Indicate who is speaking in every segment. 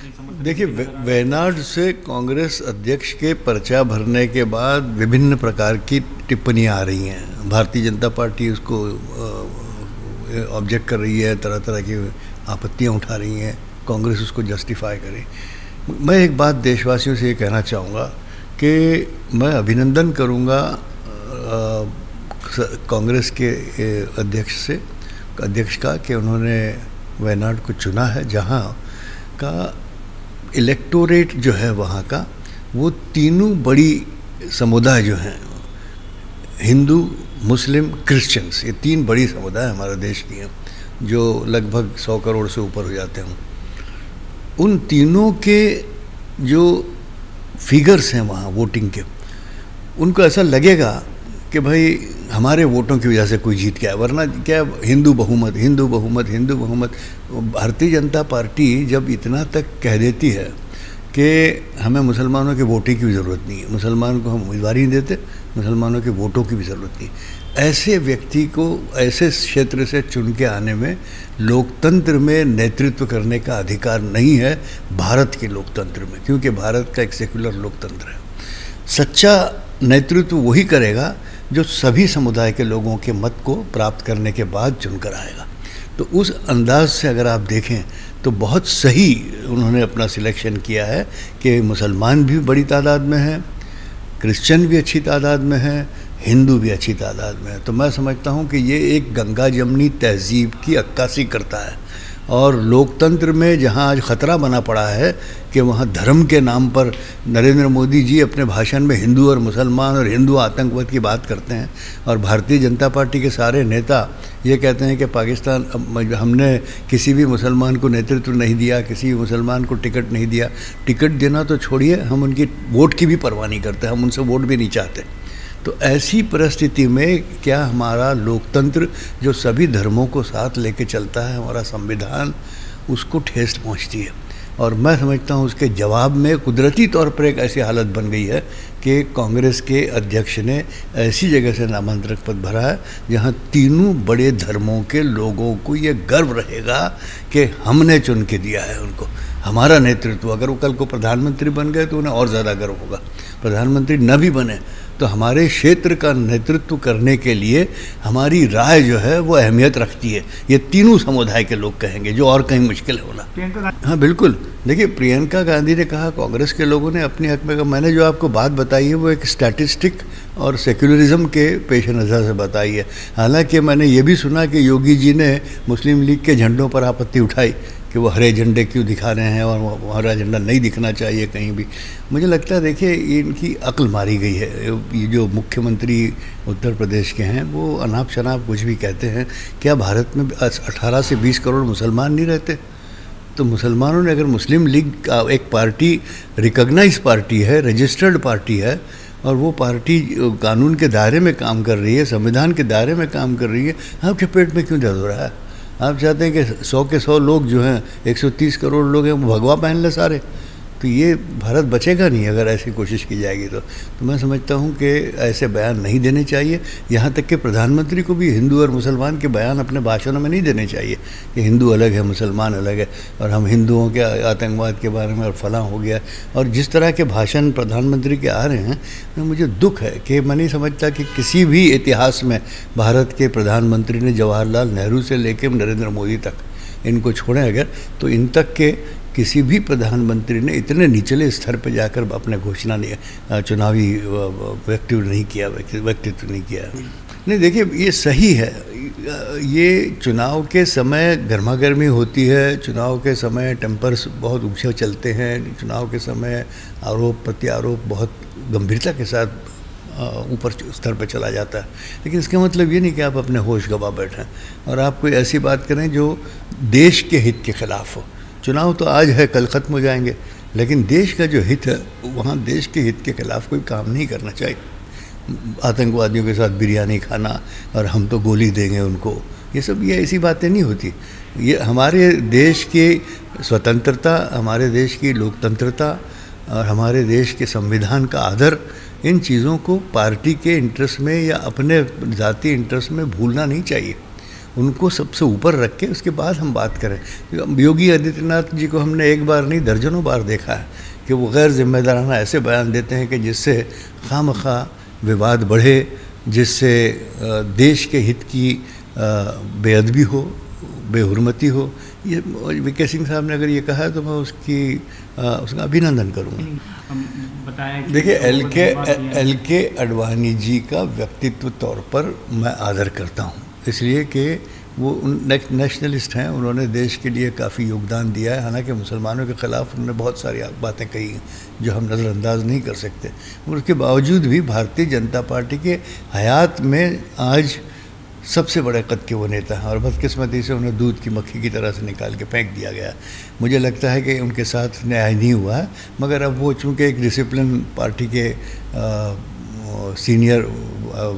Speaker 1: देखिए, वेनाड से कांग्रेस अध्यक्ष के पर्चा भरने के बाद विभिन्न प्रकार की टिप्पणियां आ रही हैं। भारतीय जनता पार्टी उसको ऑब्जेक्ट कर रही है, तरह तरह की आपत्तियां उठा रही हैं, कांग्रेस उसको जस्टिफाई करे। मैं एक बात देशवासियों से ये कहना चाहूँगा कि मैं अभिनंदन करूँगा कांग्रेस के अध्यक्ष का कि उन्होंने वेनाड को चुना है, जहाँ का इलेक्टोरेट जो है वहाँ का, वो तीनों बड़ी समुदाय जो हैं, हिंदू, मुस्लिम, क्रिश्चियंस, ये तीन बड़ी समुदाय हमारे देश की हैं जो लगभग 100 करोड़ से ऊपर हो जाते हैं। उन तीनों के जो फिगर्स हैं वहाँ वोटिंग के, उनको ऐसा लगेगा कि भाई हमारे वोटों की वजह से कोई जीत गया, वरना क्या हिंदू बहुमत हिंदू बहुमत हिंदू बहुमत। भारतीय जनता पार्टी जब इतना तक कह देती है कि हमें मुसलमानों के वोटिंग की भी ज़रूरत नहीं है, मुसलमानों को हम उम्मीदवारी नहीं देते, मुसलमानों के वोटों की भी ज़रूरत नहीं, ऐसे व्यक्ति को ऐसे क्षेत्र से चुन के आने में लोकतंत्र में नेतृत्व करने का अधिकार नहीं है भारत के लोकतंत्र में, क्योंकि भारत का एक सेकुलर लोकतंत्र है। सच्चा नेतृत्व वही करेगा जो सभी समुदाय के लोगों के मत को प्राप्त करने के बाद चुनकर आएगा। तो उस अंदाज से अगर आप देखें तो बहुत सही उन्होंने अपना सिलेक्शन किया है कि मुसलमान भी बड़ी तादाद में हैं, क्रिश्चियन भी अच्छी तादाद में हैं, हिंदू भी अच्छी तादाद में है। तो मैं समझता हूँ कि ये एक गंगा जमनी तहजीब की अक्कासी करता है। और लोकतंत्र में जहाँ आज ख़तरा बना पड़ा है कि वहाँ धर्म के नाम पर नरेंद्र मोदी जी अपने भाषण में हिंदू और मुसलमान और हिंदू आतंकवाद की बात करते हैं, और भारतीय जनता पार्टी के सारे नेता ये कहते हैं कि पाकिस्तान, हमने किसी भी मुसलमान को नेतृत्व नहीं दिया, किसी भी मुसलमान को टिकट नहीं दिया। टिकट देना तो छोड़िए, हम उनकी वोट की भी परवाह नहीं करते, हम उनसे वोट भी नहीं चाहते। तो ऐसी परिस्थिति में क्या हमारा लोकतंत्र जो सभी धर्मों को साथ लेके चलता है, हमारा संविधान, उसको ठेस पहुंचती है। और मैं समझता हूं उसके जवाब में कुदरती तौर पर एक ऐसी हालत बन गई है कि कांग्रेस के अध्यक्ष ने ऐसी जगह से नामांकन पद भरा है जहां तीनों बड़े धर्मों के लोगों को ये गर्व रहेगा कि हमने चुन के दिया है उनको, हमारा नेतृत्व। अगर वो कल को प्रधानमंत्री बन गए तो उन्हें और ज़्यादा गर्व होगा, प्रधानमंत्री न भी बने तो हमारे क्षेत्र का नेतृत्व करने के लिए हमारी राय जो है वो अहमियत रखती है। ये तीनों समुदाय के लोग कहेंगे, जो और कहीं मुश्किल होना। हाँ बिल्कुल, देखिए प्रियंका गांधी ने कहा, कांग्रेस के लोगों ने अपने हक में कहा। मैंने जो आपको बात बताई है वो एक स्टैटिस्टिक और सेक्युलरिज्म के पेश नज़र से बताई है। हालांकि मैंने ये भी सुना कि योगी जी ने मुस्लिम लीग के झंडों पर आपत्ति उठाई कि वो हरे झंडे क्यों दिखा रहे हैं और वो हरा झंडा नहीं दिखना चाहिए कहीं भी। मुझे लगता है देखिए इनकी अक्ल मारी गई है। ये जो मुख्यमंत्री उत्तर प्रदेश के हैं वो अनाप शनाप कुछ भी कहते हैं। क्या भारत में 18 से 20 करोड़ मुसलमान नहीं रहते? तो मुसलमानों ने, अगर मुस्लिम लीग का एक पार्टी रिकॉग्नाइज पार्टी है, रजिस्टर्ड पार्टी है, और वो पार्टी कानून के दायरे में काम कर रही है, संविधान के दायरे में काम कर रही है, आपके पेट में क्यों दर्द हो रहा है? आप चाहते हैं कि 100 के 100 लोग जो हैं, 130 करोड़ लोग हैं, वो भगवा पहन ले सारे? तो ये भारत बचेगा नहीं अगर ऐसी कोशिश की जाएगी। तो मैं समझता हूँ कि ऐसे बयान नहीं देने चाहिए। यहाँ तक कि प्रधानमंत्री को भी हिंदू और मुसलमान के बयान अपने भाषणों में नहीं देने चाहिए कि हिंदू अलग है, मुसलमान अलग है, और हम हिंदुओं के आतंकवाद के बारे में और फलां हो गया। और जिस तरह के भाषण प्रधानमंत्री के आ रहे हैं, तो मुझे दुख है कि मैं नहीं समझता कि किसी भी इतिहास में भारत के प्रधानमंत्री ने जवाहरलाल नेहरू से लेकर नरेंद्र मोदी तक, इनको छोड़ें अगर, तो इन तक के किसी भी प्रधानमंत्री ने इतने निचले स्तर पर जाकर अपने घोषणा नहीं, चुनावी व्यक्तित्व नहीं किया। नहीं, देखिए ये सही है। ये चुनाव के समय गर्मा गर्मी होती है, चुनाव के समय टेम्पर्स बहुत ऊंचे चलते हैं, चुनाव के समय आरोप प्रत्यारोप बहुत गंभीरता के साथ ऊपर स्तर पर चला जाता है। लेकिन इसका मतलब ये नहीं कि आप अपने होश गंवा बैठें और आप कोई ऐसी बात करें जो देश के हित के खिलाफ हो। चुनाव तो आज है, कल ख़त्म हो जाएंगे, लेकिन देश का जो हित है वहाँ देश के हित के खिलाफ कोई काम नहीं करना चाहिए। आतंकवादियों के साथ बिरयानी खाना और हम तो गोली देंगे उनको, ये ऐसी बातें नहीं होती। ये हमारे देश की स्वतंत्रता, हमारे देश की लोकतंत्रता और हमारे देश के संविधान का आदर, इन चीज़ों को पार्टी के इंटरेस्ट में या अपने ज़ाती इंटरेस्ट में भूलना नहीं चाहिए। उनको सबसे ऊपर रख के उसके बाद हम बात करें। योगी आदित्यनाथ जी को हमने एक बार नहीं दर्जनों बार देखा है कि वो गैर जिम्मेदाराना ऐसे बयान देते हैं कि जिससे खामखा विवाद बढ़े, जिससे देश के हित की बेअदबी हो, बेहुरमती हो। ये वीके सिंह साहब ने अगर ये कहा है तो मैं उसका अभिनंदन करूँगा। देखिए एल के अडवाणी जी का व्यक्तित्व तौर पर मैं आदर करता हूँ, इसलिए कि वो नेशनलिस्ट हैं, उन्होंने देश के लिए काफ़ी योगदान दिया है। हालांकि मुसलमानों के ख़िलाफ़ उन्होंने बहुत सारी बातें कही जो हम नज़रअंदाज नहीं कर सकते, और उसके बावजूद भी भारतीय जनता पार्टी के हयात में आज सबसे बड़े कद के वो नेता हैं, और बदकिस्मती से उन्हें दूध की मक्खी की तरह से निकाल के फेंक दिया गया। मुझे लगता है कि उनके साथ न्याय नहीं हुआ है, मगर अब वो चूँकि एक डिसिप्लिन पार्टी के सीनियर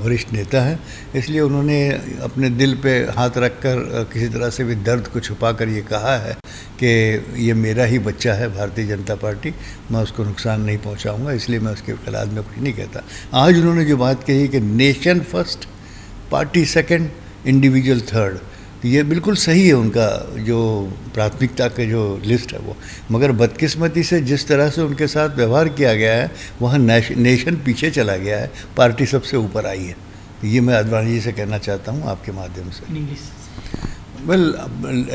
Speaker 1: वरिष्ठ नेता हैं, इसलिए उन्होंने अपने दिल पे हाथ रखकर किसी तरह से भी दर्द को छुपा कर ये कहा है कि ये मेरा ही बच्चा है भारतीय जनता पार्टी, मैं उसको नुकसान नहीं पहुंचाऊंगा, इसलिए मैं उसके खिलाफ में कुछ नहीं कहता। आज उन्होंने जो बात कही कि nation first, party second, individual third, तो ये बिल्कुल सही है उनका जो प्राथमिकता का जो लिस्ट है वो, मगर बदकिस्मती से जिस तरह से उनके साथ व्यवहार किया गया है वहाँ नेशन पीछे चला गया है, पार्टी सबसे ऊपर आई है। तो ये मैं अडवाणी जी से कहना चाहता हूँ आपके माध्यम से। Well,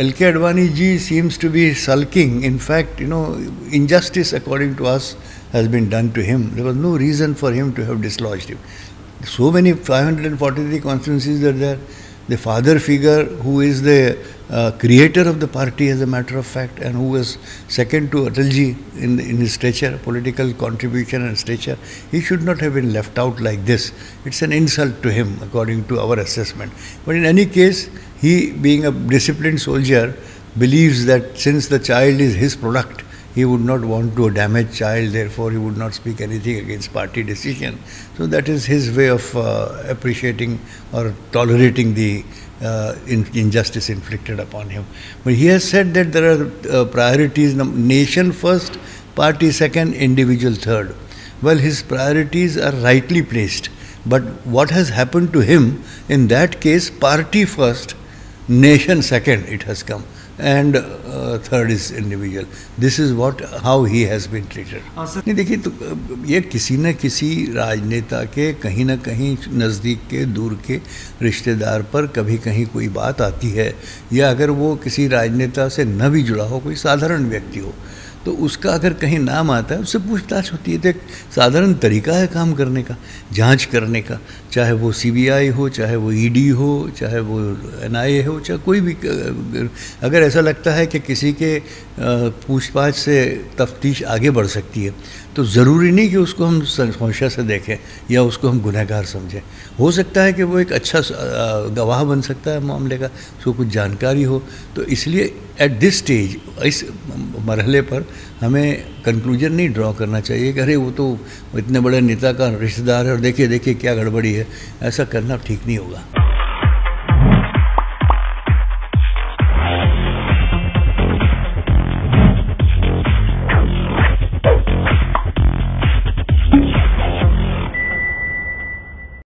Speaker 1: L.K. Advani ji seems to be sulking. In fact, injustice according to us has been done to him. There was no reason for him to have dislodged him. So many 543 constituencies are there. The father figure who is the creator of the party as a matter of fact, and who was second to Atalji in his stature, political contribution and stature, he should not have been left out like this. It's an insult to him according to our assessment. But in any case, he, being a disciplined soldier, believes that since the child is his product, he would not want to damage child, therefore he would not speak anything against party decision. So that is his way of appreciating or tolerating the injustice inflicted upon him. But he has said that there are priorities, nation first, party second, individual third. Well, his priorities are rightly placed. But what has happened to him, in that case, party first, nation second it has come, and third is individual. This is how he has been treated. नहीं देखिए, तो ये किसी न किसी राजनेता के कहीं ना कहीं नज़दीक के दूर के रिश्तेदार पर कभी कहीं कोई बात आती है, या अगर वो किसी राजनेता से न भी जुड़ा हो, कोई साधारण व्यक्ति हो, तो उसका अगर कहीं नाम आता है उससे पूछताछ होती है। तो एक साधारण तरीका है काम करने का, जांच करने का, चाहे वो सीबीआई हो, चाहे वो ईडी हो, चाहे वो एनआईए हो, चाहे कोई भी। अगर ऐसा लगता है कि किसी के पूछताछ से तफ्तीश आगे बढ़ सकती है, तो ज़रूरी नहीं कि उसको हम संशय से देखें या उसको हम गुनहगार समझें। हो सकता है कि वो एक अच्छा गवाह बन सकता है मामले का, उसको कुछ जानकारी हो। तो इसलिए एट दिस स्टेज, इस मरहले पर हमें कंक्लूजन नहीं ड्रॉ करना चाहिए कि अरे वो तो इतने बड़े नेता का रिश्तेदार है और देखिए क्या गड़बड़ी है। ऐसा करना ठीक नहीं होगा।